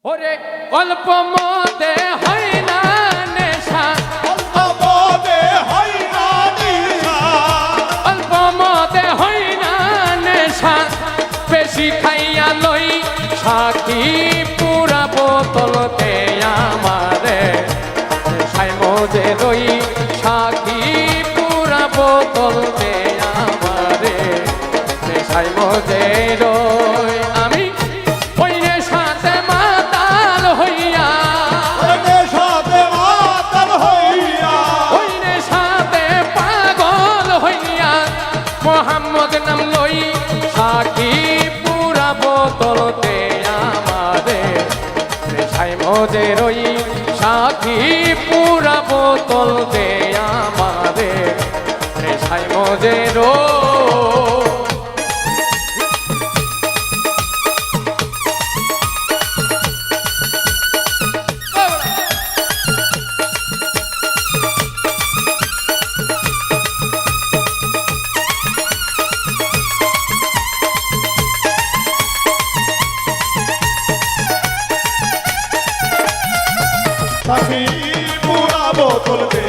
ওরে অল্প মদে হয় না নেশা, অল্প মদে হয় না নেশা, অল্প মদে হয় না নেশা, বেশি খাইয়া লই সাকি পুরা বোতলতে আমারে নেশায় মজে লই সাকি পুরা বোতলতে আমারে নেশায় মজে লই। আমি ওই নেশাতে মাতাল হইয়া, নেশাতে মাতাল হইয়া, ওই নেশাতে পাগল হইয়া মোহাম্মদ নাম লই সাকি পুরা বোতলতে আমারে নেশায় মজে রই সাকি পুরা বোতলতে আমারে নেশায় মজে রই। সাথী পুরা বোতল দে